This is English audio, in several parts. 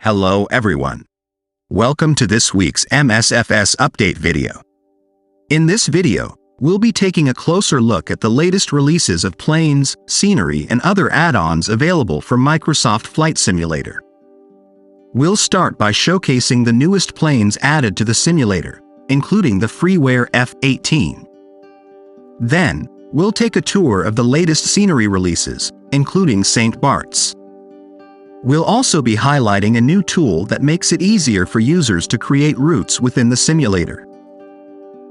Hello everyone. Welcome to this week's MSFS update video. In this video, we'll be taking a closer look at the latest releases of planes, scenery, and other add-ons available for Microsoft Flight Simulator. We'll start by showcasing the newest planes added to the simulator, including the freeware F18. Then, we'll take a tour of the latest scenery releases, including St. Barts. We'll also be highlighting a new tool that makes it easier for users to create routes within the simulator.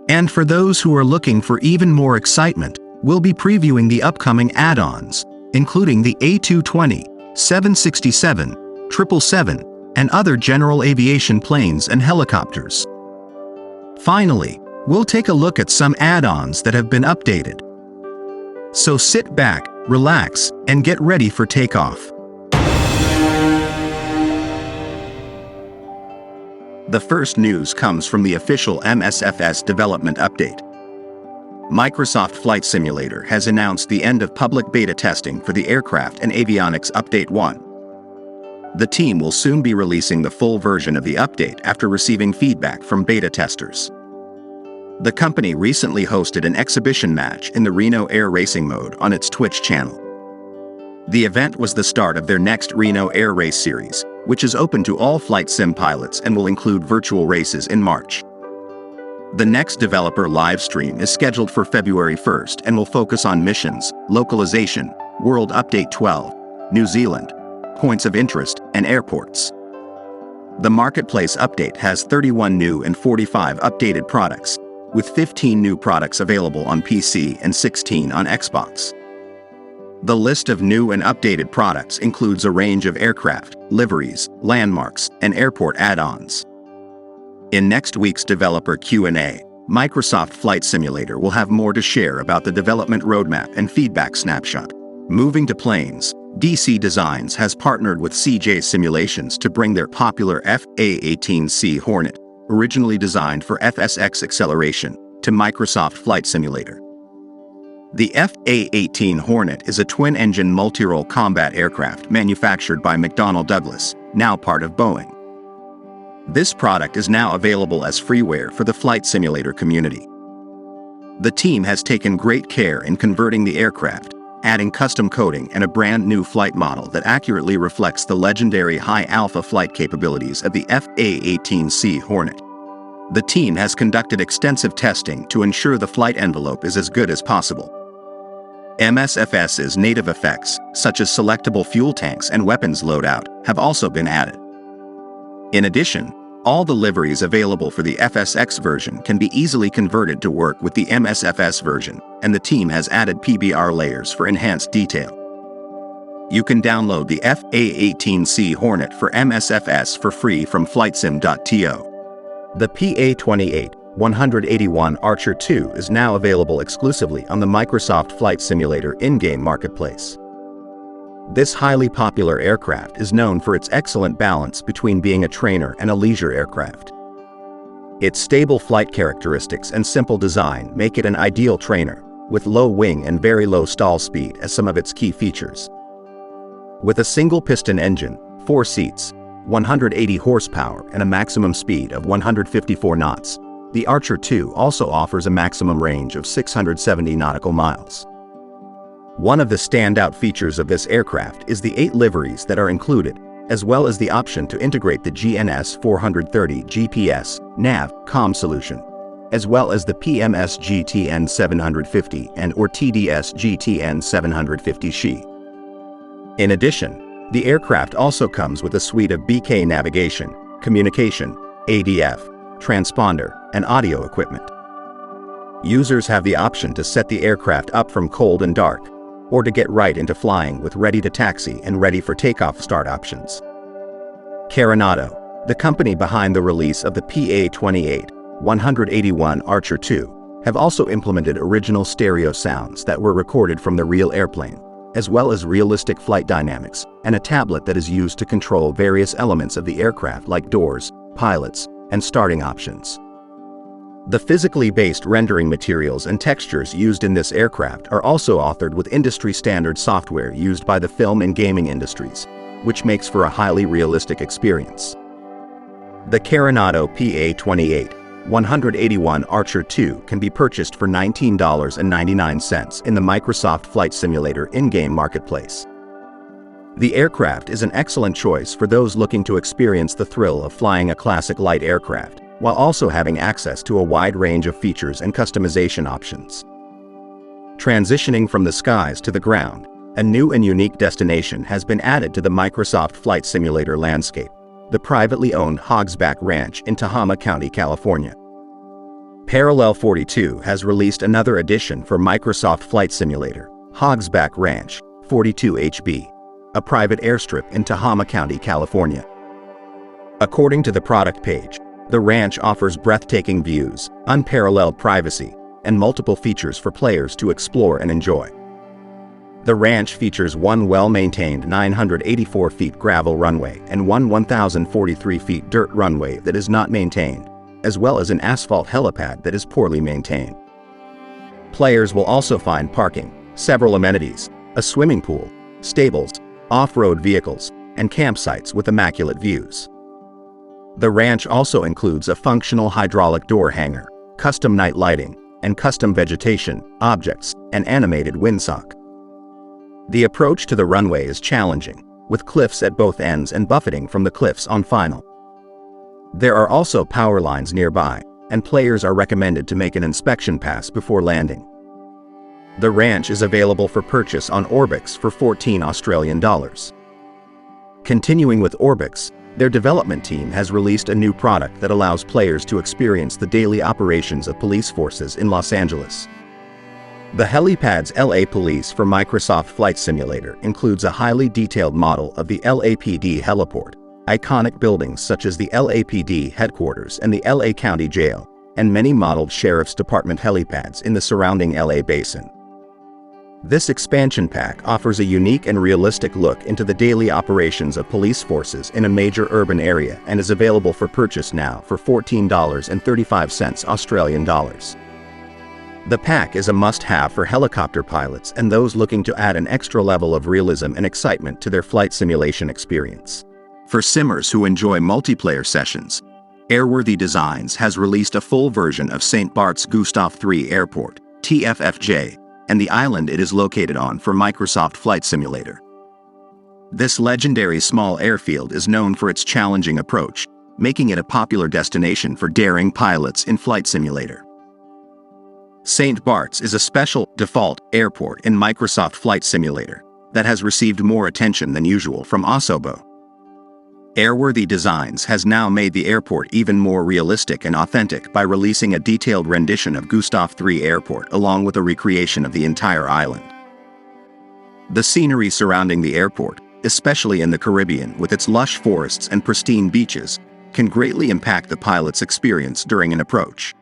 And for those who are looking for even more excitement, we'll be previewing the upcoming add-ons, including the A220, 767, 777, and other general aviation planes and helicopters. Finally, we'll take a look at some add-ons that have been updated. So sit back, relax, and get ready for takeoff. The first news comes from the official MSFS development update. Microsoft Flight Simulator has announced the end of public beta testing for the Aircraft and Avionics Update 1. The team will soon be releasing the full version of the update after receiving feedback from beta testers. The company recently hosted an exhibition match in the Reno Air Racing mode on its Twitch channel. The event was the start of their next Reno Air Race series, which is open to all flight sim pilots and will include virtual races in March. The next developer live stream is scheduled for February 1st and will focus on missions, localization, World Update 12, New Zealand, points of interest, and airports. The Marketplace update has 31 new and 45 updated products, with 15 new products available on PC and 16 on Xbox. The list of new and updated products includes a range of aircraft, liveries, landmarks, and airport add-ons. In next week's developer Q&A, Microsoft Flight Simulator will have more to share about the development roadmap and feedback snapshot. Moving to planes, DC Designs has partnered with CJ Simulations to bring their popular F18C Hornet, originally designed for FSX acceleration, to Microsoft Flight Simulator. The F18 Hornet is a twin-engine multi-role combat aircraft manufactured by McDonnell Douglas, now part of Boeing. This product is now available as freeware for the flight simulator community. The team has taken great care in converting the aircraft, adding custom coding and a brand new flight model that accurately reflects the legendary high-alpha flight capabilities of the F18C Hornet. The team has conducted extensive testing to ensure the flight envelope is as good as possible. MSFS's native effects, such as selectable fuel tanks and weapons loadout, have also been added. In addition, all the liveries available for the FSX version can be easily converted to work with the MSFS version, and the team has added PBR layers for enhanced detail. You can download the F18C Hornet for MSFS for free from flightsim.to. The PA28 181 Archer II is now available exclusively on the Microsoft Flight Simulator in-game marketplace. This highly popular aircraft is known for its excellent balance between being a trainer and a leisure aircraft. Its stable flight characteristics and simple design make it an ideal trainer, with low wing and very low stall speed as some of its key features. With a single piston engine, 4 seats, 180 horsepower, and a maximum speed of 154 knots, the Archer II also offers a maximum range of 670 nautical miles. One of the standout features of this aircraft is the 8 liveries that are included, as well as the option to integrate the GNS 430 GPS nav comm solution, as well as the PMS GTN 750 and/or TDS GTN 750 SHE. In addition, the aircraft also comes with a suite of BK navigation, communication, ADF, transponder, and audio equipment. Users have the option to set the aircraft up from cold and dark, or to get right into flying with ready to taxi and ready for takeoff start options. Carenado, the company behind the release of the PA28 181 Archer II, have also implemented original stereo sounds that were recorded from the real airplane, as well as realistic flight dynamics, and a tablet that is used to control various elements of the aircraft like doors, pilots, and starting options. The physically based rendering materials and textures used in this aircraft are also authored with industry-standard software used by the film and gaming industries, which makes for a highly realistic experience. The Carenado PA28 181 Archer II can be purchased for $19.99 in the Microsoft Flight Simulator in-game marketplace. The aircraft is an excellent choice for those looking to experience the thrill of flying a classic light aircraft, while also having access to a wide range of features and customization options. Transitioning from the skies to the ground, a new and unique destination has been added to the Microsoft Flight Simulator landscape, the privately owned Hogsback Ranch in Tehama County, California. Parallel 42 has released another edition for Microsoft Flight Simulator, Hogsback Ranch 42HB, a private airstrip in Tehama County, California. According to the product page, the ranch offers breathtaking views, unparalleled privacy, and multiple features for players to explore and enjoy. The ranch features one well-maintained 984 feet gravel runway and one 1,043 feet dirt runway that is not maintained, as well as an asphalt helipad that is poorly maintained. Players will also find parking, several amenities, a swimming pool, stables, off-road vehicles, and campsites with immaculate views. The ranch also includes a functional hydraulic door hanger, custom night lighting, and custom vegetation, objects, and animated windsock. The approach to the runway is challenging, with cliffs at both ends and buffeting from the cliffs on final. There are also power lines nearby, and players are recommended to make an inspection pass before landing. The ranch is available for purchase on Orbx for $14. Continuing with Orbx, their development team has released a new product that allows players to experience the daily operations of police forces in Los Angeles. The Helipads LA Police for Microsoft Flight Simulator includes a highly detailed model of the LAPD heliport, iconic buildings such as the LAPD headquarters and the LA County Jail, and many modeled Sheriff's Department helipads in the surrounding LA basin. This expansion pack offers a unique and realistic look into the daily operations of police forces in a major urban area and is available for purchase now for $14.35 Australian dollars. The pack is a must-have for helicopter pilots and those looking to add an extra level of realism and excitement to their flight simulation experience. For simmers who enjoy multiplayer sessions, Airworthy Designs has released a full version of St. Barts Gustaf III Airport, TFFJ, and the island it is located on for Microsoft Flight Simulator. This legendary small airfield is known for its challenging approach, making it a popular destination for daring pilots in Flight Simulator. St. Barts is a special default airport in Microsoft Flight Simulator that has received more attention than usual from Osobo. Airworthy Designs has now made the airport even more realistic and authentic by releasing a detailed rendition of Gustaf III Airport along with a recreation of the entire island. The scenery surrounding the airport, especially in the Caribbean with its lush forests and pristine beaches, can greatly impact the pilot's experience during an approach.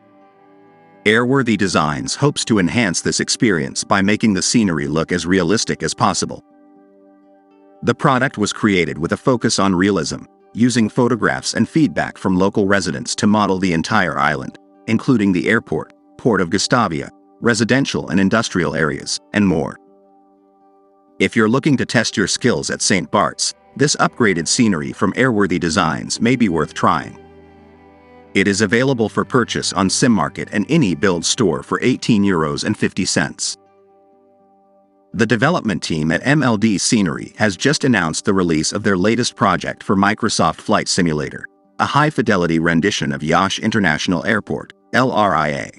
Airworthy Designs hopes to enhance this experience by making the scenery look as realistic as possible. The product was created with a focus on realism, using photographs and feedback from local residents to model the entire island, including the airport, port of Gustavia, residential and industrial areas, and more. If you're looking to test your skills at St. Barts, this upgraded scenery from Airworthy Designs may be worth trying. It is available for purchase on SimMarket and any build store for €18.50. The development team at MLD Scenery has just announced the release of their latest project for Microsoft Flight Simulator, a high-fidelity rendition of Iași International Airport, LRIA.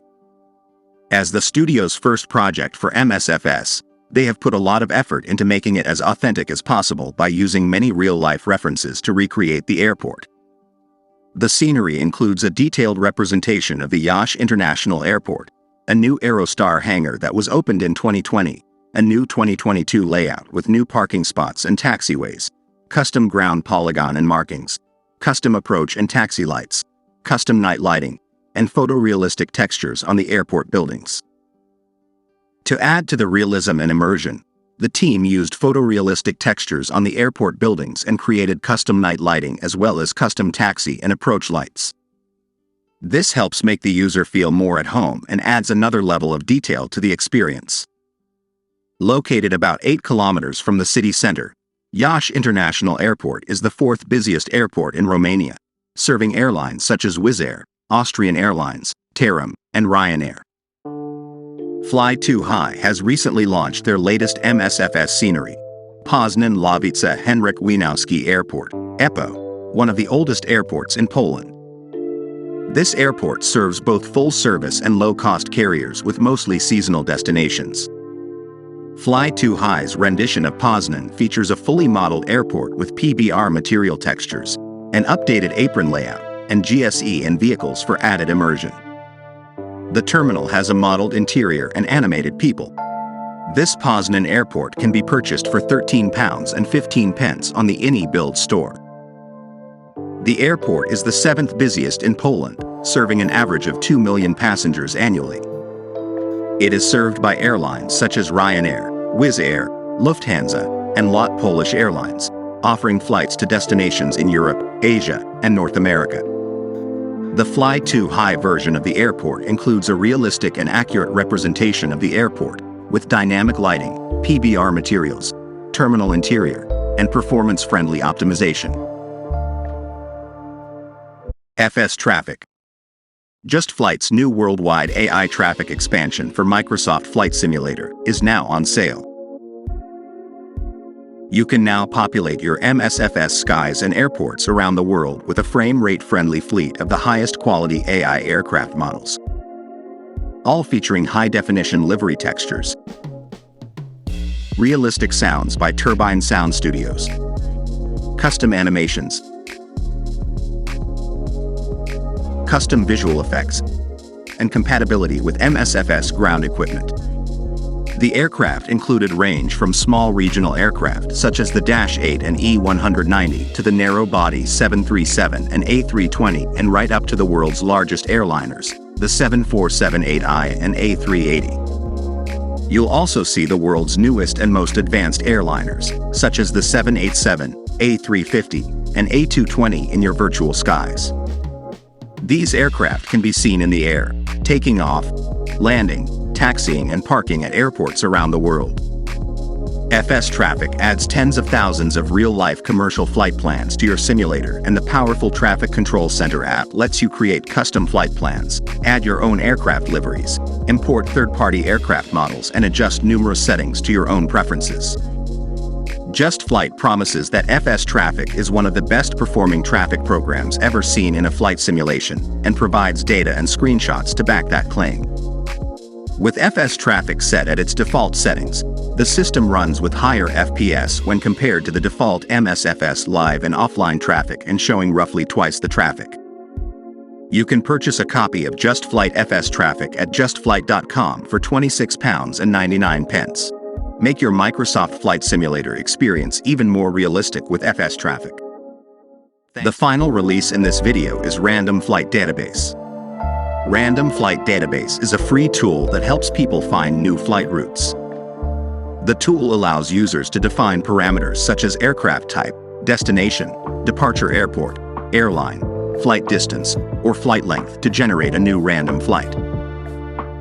As the studio's first project for MSFS, they have put a lot of effort into making it as authentic as possible by using many real-life references to recreate the airport. The scenery includes a detailed representation of the Iași International Airport, a new Aerostar hangar that was opened in 2020, a new 2022 layout with new parking spots and taxiways, custom ground polygon and markings, custom approach and taxi lights, custom night lighting, and photorealistic textures on the airport buildings. To add to the realism and immersion, the team used photorealistic textures on the airport buildings and created custom night lighting as well as custom taxi and approach lights. This helps make the user feel more at home and adds another level of detail to the experience. Located about 8 kilometers from the city center, Iași International Airport is the fourth busiest airport in Romania, serving airlines such as Wizz Air, Austrian Airlines, Tehama, and Ryanair. Fly Too High has recently launched their latest MSFS scenery, Poznań Ławica Henryk Wieniawski Airport, EPO, one of the oldest airports in Poland. This airport serves both full-service and low-cost carriers with mostly seasonal destinations. Fly Too High's rendition of Poznań features a fully modeled airport with PBR material textures, an updated apron layout, and GSE and vehicles for added immersion. The terminal has a modeled interior and animated people. This Poznań airport can be purchased for £13.15 on the INI Build store. The airport is the seventh busiest in Poland, serving an average of 2 million passengers annually. It is served by airlines such as Ryanair, Wizz Air, Lufthansa, and LOT Polish Airlines, offering flights to destinations in Europe, Asia, and North America. The Fly Too High version of the airport includes a realistic and accurate representation of the airport, with dynamic lighting, PBR materials, terminal interior, and performance-friendly optimization. FS Traffic. JustFlight's new worldwide AI traffic expansion for Microsoft Flight Simulator is now on sale. You can now populate your MSFS skies and airports around the world with a frame-rate-friendly fleet of the highest quality AI aircraft models, all featuring high-definition livery textures, realistic sounds by Turbine Sound Studios, custom animations, custom visual effects, and compatibility with MSFS ground equipment. The aircraft included range from small regional aircraft such as the Dash 8 and E190 to the narrow-body 737 and A320 and right up to the world's largest airliners, the 747-8i and A380. You'll also see the world's newest and most advanced airliners, such as the 787, A350, and A220 in your virtual skies. These aircraft can be seen in the air, taking off, landing, taxiing, and parking at airports around the world. FS Traffic adds tens of thousands of real-life commercial flight plans to your simulator, and the powerful Traffic Control Center app lets you create custom flight plans, add your own aircraft liveries, import third-party aircraft models, and adjust numerous settings to your own preferences. JustFlight promises that FS Traffic is one of the best-performing traffic programs ever seen in a flight simulation, and provides data and screenshots to back that claim. With FS Traffic set at its default settings, the system runs with higher FPS when compared to the default MSFS live and offline traffic and showing roughly twice the traffic. You can purchase a copy of JustFlight FS Traffic at justflight.com for £26.99. Make your Microsoft Flight Simulator experience even more realistic with FS Traffic. The final release in this video is Random Flight Database. Random Flight Database is a free tool that helps people find new flight routes. The tool allows users to define parameters such as aircraft type, destination, departure airport, airline, flight distance, or flight length to generate a new random flight.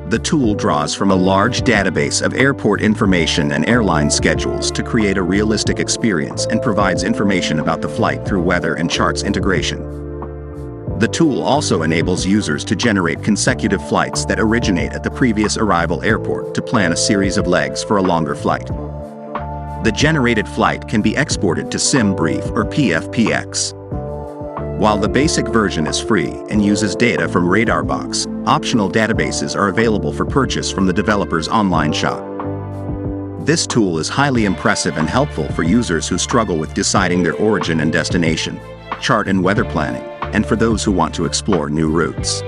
The tool draws from a large database of airport information and airline schedules to create a realistic experience and provides information about the flight through weather and charts integration. The tool also enables users to generate consecutive flights that originate at the previous arrival airport to plan a series of legs for a longer flight. The generated flight can be exported to SimBrief or PFPX. While the basic version is free and uses data from RadarBox, optional databases are available for purchase from the developer's online shop. This tool is highly impressive and helpful for users who struggle with deciding their origin and destination, chart and weather planning, and for those who want to explore new routes.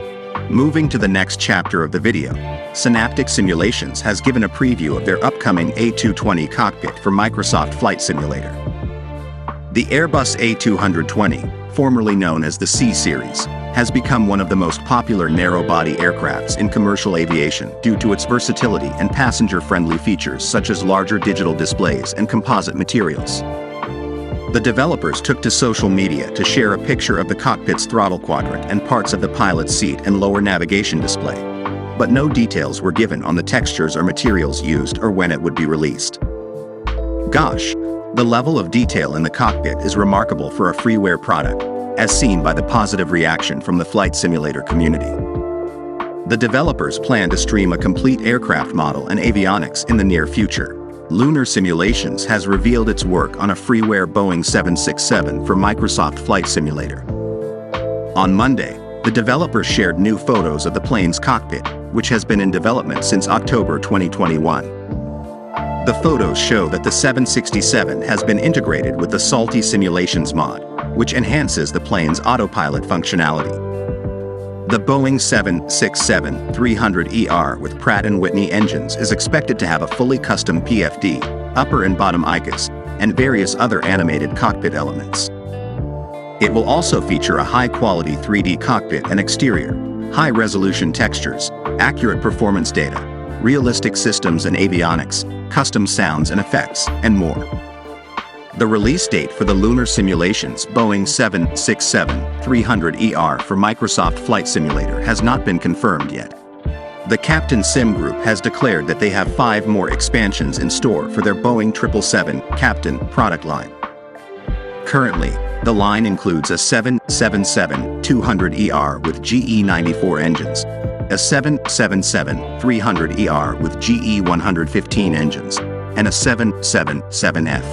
Moving to the next chapter of the video, Synaptic Simulations has given a preview of their upcoming A220 cockpit for Microsoft Flight Simulator. The Airbus A220, formerly known as the C-Series, has become one of the most popular narrow-body aircrafts in commercial aviation due to its versatility and passenger-friendly features such as larger digital displays and composite materials. The developers took to social media to share a picture of the cockpit's throttle quadrant and parts of the pilot's seat and lower navigation display, but no details were given on the textures or materials used or when it would be released. Gosh, The level of detail in the cockpit is remarkable for a freeware product, as seen by the positive reaction from the flight simulator community. The developers plan to stream a complete aircraft model and avionics in the near future. Lunar Simulations has revealed its work on a freeware Boeing 767 for Microsoft Flight Simulator. On Monday, the developers shared new photos of the plane's cockpit, which has been in development since October 2021. The photos show that the 767 has been integrated with the Salty Simulations mod, which enhances the plane's autopilot functionality. The Boeing 767-300ER with Pratt & Whitney engines is expected to have a fully custom PFD, upper and bottom ICAS, and various other animated cockpit elements. It will also feature a high-quality 3D cockpit and exterior, high-resolution textures, accurate performance data, realistic systems and avionics, custom sounds and effects, and more. The release date for the Lunar Simulations Boeing 767-300ER for Microsoft Flight Simulator has not been confirmed yet. The Captain Sim Group has declared that they have 5 more expansions in store for their Boeing 777 Captain product line. Currently, the line includes a 777-200ER with GE94 engines, a 777-300ER with GE115 engines, and a 777F.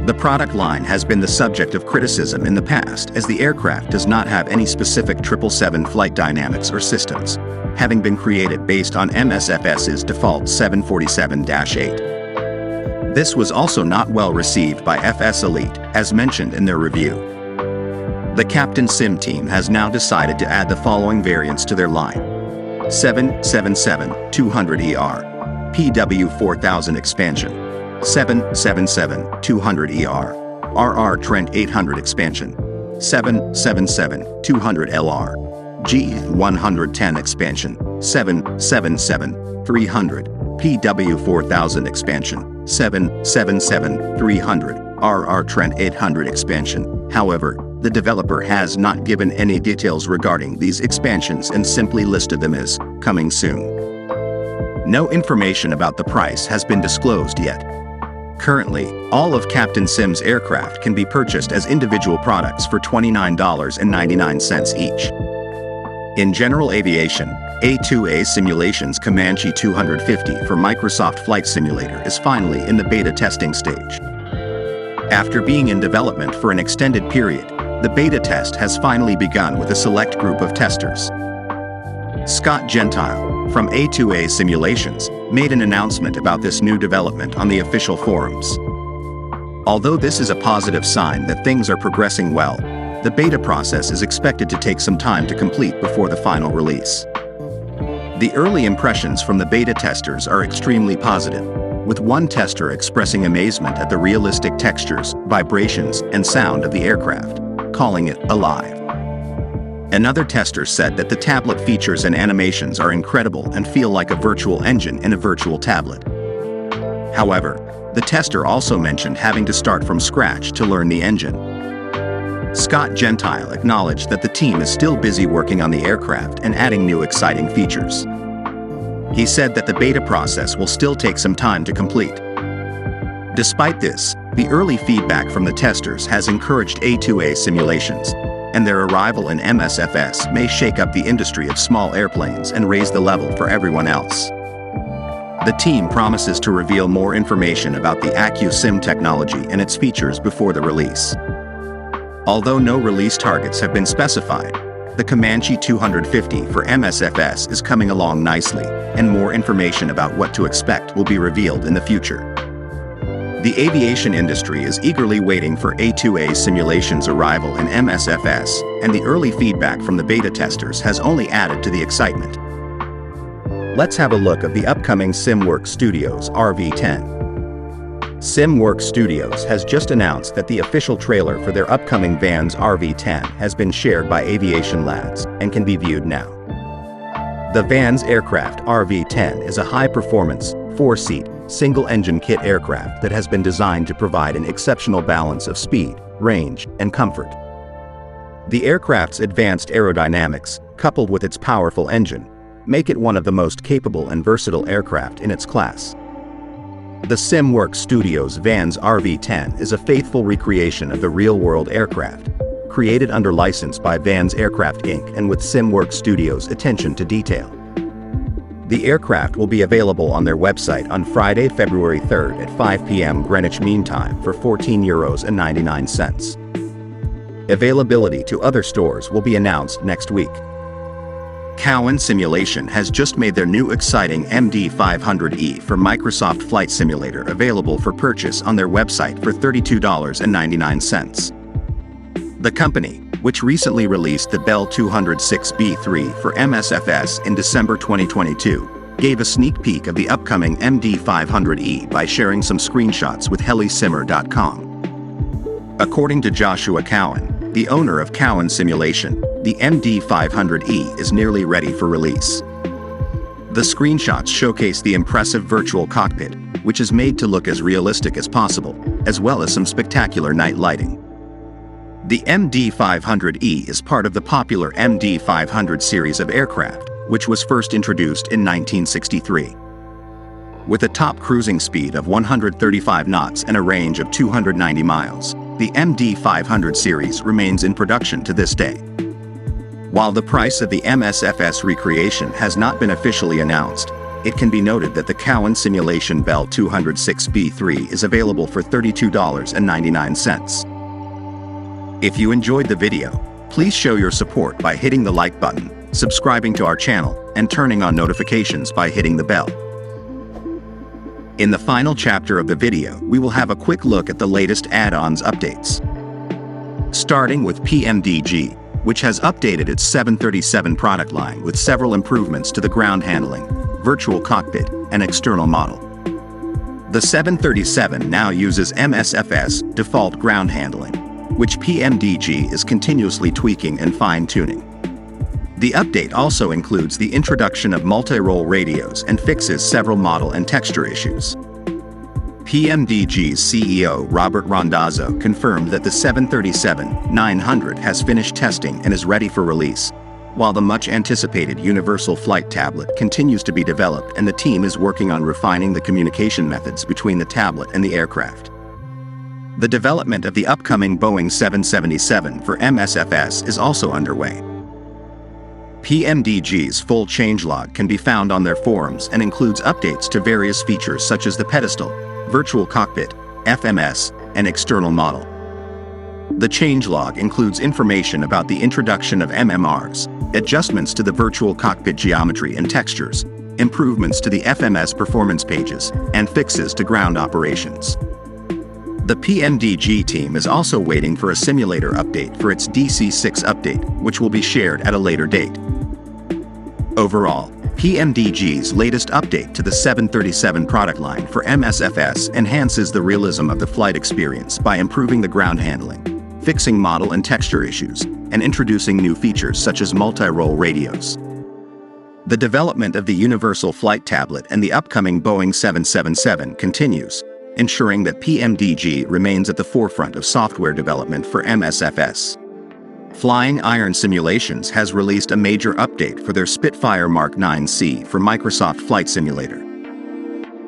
The product line has been the subject of criticism in the past as the aircraft does not have any specific 777 flight dynamics or systems, having been created based on MSFS's default 747-8. This was also not well received by FS Elite, as mentioned in their review. The Captain Sim team has now decided to add the following variants to their line: 777-200ER, PW4000 expansion, 777-200ER, RR Trent 800 expansion, 777-200LR, G110 expansion, 777-300, PW4000 expansion, 777-300, RR Trent 800 expansion. However, the developer has not given any details regarding these expansions and simply listed them as coming soon. No information about the price has been disclosed yet. Currently, all of Captain Sim's aircraft can be purchased as individual products for $29.99 each. In general aviation, A2A Simulations Comanche 250 for Microsoft Flight Simulator is finally in the beta testing stage. After being in development for an extended period, the beta test has finally begun with a select group of testers. Scott Gentile, from A2A Simulations, made an announcement about this new development on the official forums. Although this is a positive sign that things are progressing well, the beta process is expected to take some time to complete before the final release. The early impressions from the beta testers are extremely positive, with one tester expressing amazement at the realistic textures, vibrations, and sound of the aircraft, calling it alive. Another tester said that the tablet features and animations are incredible and feel like a virtual engine in a virtual tablet. However, the tester also mentioned having to start from scratch to learn the engine. Scott Gentile acknowledged that the team is still busy working on the aircraft and adding new exciting features. He said that the beta process will still take some time to complete. Despite this, the early feedback from the testers has encouraged A2A Simulations, and their arrival in MSFS may shake up the industry of small airplanes and raise the level for everyone else. The team promises to reveal more information about the AccuSim technology and its features before the release. Although no release targets have been specified, the Comanche 250 for MSFS is coming along nicely, and more information about what to expect will be revealed in the future. The aviation industry is eagerly waiting for A2A Simulations' arrival in MSFS, and the early feedback from the beta testers has only added to the excitement. Let's have a look at the upcoming SimWorks Studios RV-10. SimWorks Studios has just announced that the official trailer for their upcoming Vans RV-10 has been shared by Aviation Lads and can be viewed now. The Vans Aircraft RV-10 is a high-performance, 4-seat, single-engine kit aircraft that has been designed to provide an exceptional balance of speed, range, and comfort. The aircraft's advanced aerodynamics, coupled with its powerful engine, make it one of the most capable and versatile aircraft in its class. The SimWorks Studios Van's RV-10 is a faithful recreation of the real-world aircraft, created under license by Vans Aircraft Inc. and with SimWorks Studios' attention to detail. The aircraft will be available on their website on Friday, February 3rd at 5 p.m. Greenwich Mean Time for €14.99. Availability to other stores will be announced next week. Cowan Simulation has just made their new exciting MD500E for Microsoft Flight Simulator available for purchase on their website for $32.99. The company, which recently released the Bell 206B3 for MSFS in December 2022, gave a sneak peek of the upcoming MD500E by sharing some screenshots with helisimmer.com. According to Joshua Cowan, the owner of Cowan Simulation, the MD500E is nearly ready for release. The screenshots showcase the impressive virtual cockpit, which is made to look as realistic as possible, as well as some spectacular night lighting. The MD500E is part of the popular MD500 series of aircraft, which was first introduced in 1963. With a top cruising speed of 135 knots and a range of 290 miles, the MD500 series remains in production to this day. While the price of the MSFS recreation has not been officially announced, it can be noted that the Cowan Simulation Bell 206B3 is available for $32.99. If you enjoyed the video, please show your support by hitting the like button, subscribing to our channel, and turning on notifications by hitting the bell. In the final chapter of the video, we will have a quick look at the latest add-ons updates. Starting with PMDG, which has updated its 737 product line with several improvements to the ground handling, virtual cockpit, and external model. The 737 now uses MSFS default ground handling, which PMDG is continuously tweaking and fine-tuning. The update also includes the introduction of multi-role radios and fixes several model and texture issues. PMDG's CEO Robert Randazzo confirmed that the 737-900 has finished testing and is ready for release, while the much-anticipated Universal Flight Tablet continues to be developed and the team is working on refining the communication methods between the tablet and the aircraft. The development of the upcoming Boeing 777 for MSFS is also underway. PMDG's full changelog can be found on their forums and includes updates to various features such as the pedestal, virtual cockpit, FMS, and external model. The changelog includes information about the introduction of MMRs, adjustments to the virtual cockpit geometry and textures, improvements to the FMS performance pages, and fixes to ground operations. The PMDG team is also waiting for a simulator update for its DC-6 update, which will be shared at a later date. Overall, PMDG's latest update to the 737 product line for MSFS enhances the realism of the flight experience by improving the ground handling, fixing model and texture issues, and introducing new features such as multi-role radios. The development of the Universal Flight Tablet and the upcoming Boeing 777 continues, ensuring that PMDG remains at the forefront of software development for MSFS. FlyingIron Simulations has released a major update for their Spitfire Mark 9C for Microsoft Flight Simulator.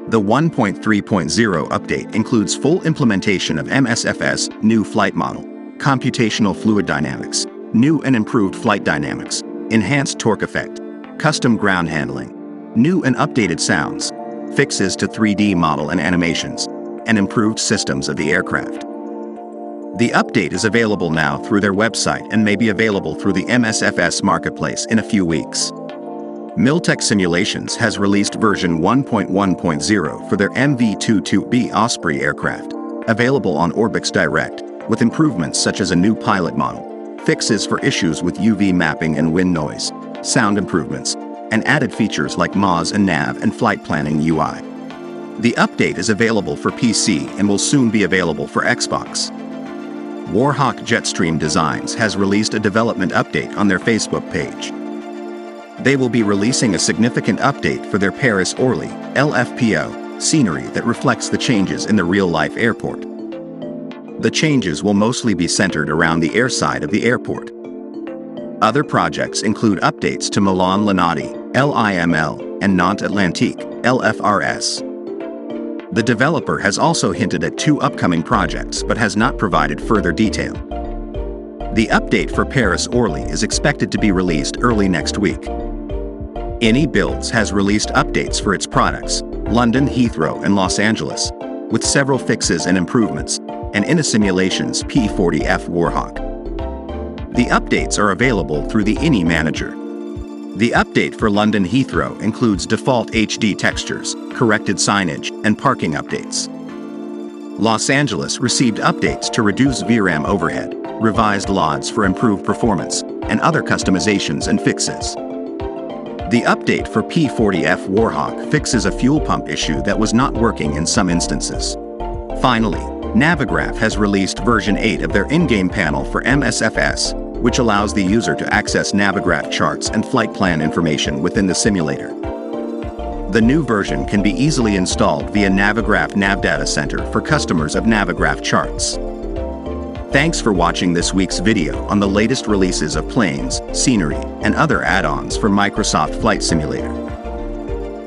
The 1.3.0 update includes full implementation of MSFS, new flight model, computational fluid dynamics, new and improved flight dynamics, enhanced torque effect, custom ground handling, new and updated sounds, fixes to 3D model and animations, and improved systems of the aircraft. The update is available now through their website and may be available through the MSFS marketplace in a few weeks. Miltech Simulations has released version 1.1.0 for their MV-22B Osprey aircraft, available on Orbx Direct, with improvements such as a new pilot model, fixes for issues with UV mapping and wind noise, sound improvements, and added features like MOS and nav and flight planning UI. The update is available for PC and will soon be available for Xbox. Warhawk Jetstream Designs has released a development update on their Facebook page. They will be releasing a significant update for their Paris-Orly LFPO scenery that reflects the changes in the real-life airport. The changes will mostly be centered around the airside of the airport. Other projects include updates to Milan Linate, LIML, and Nantes Atlantique, LFRS. The developer has also hinted at 2 upcoming projects but has not provided further detail. The update for Paris-Orly is expected to be released early next week. NE Builds has released updates for its products, London Heathrow and Los Angeles, with several fixes and improvements, and NE Simulations P40F Warhawk. The updates are available through the NE Manager. The update for London Heathrow includes default HD textures, corrected signage, and parking updates. Los Angeles received updates to reduce VRAM overhead, revised LODs for improved performance, and other customizations and fixes. The update for P40F Warhawk fixes a fuel pump issue that was not working in some instances. Finally, Navigraph has released version 8 of their in-game panel for MSFS, which allows the user to access Navigraph charts and flight plan information within the simulator. The new version can be easily installed via Navigraph Nav Data Center for customers of Navigraph charts. Thanks for watching this week's video on the latest releases of planes, scenery, and other add-ons for Microsoft Flight Simulator.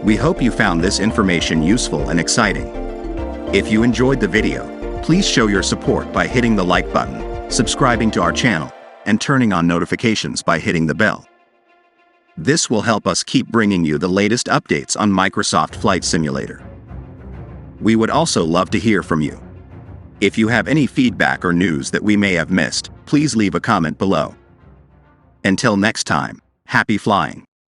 We hope you found this information useful and exciting. If you enjoyed the video, please show your support by hitting the like button, subscribing to our channel, and turning on notifications by hitting the bell. This will help us keep bringing you the latest updates on Microsoft Flight Simulator. We would also love to hear from you. If you have any feedback or news that we may have missed, please leave a comment below. Until next time, happy flying!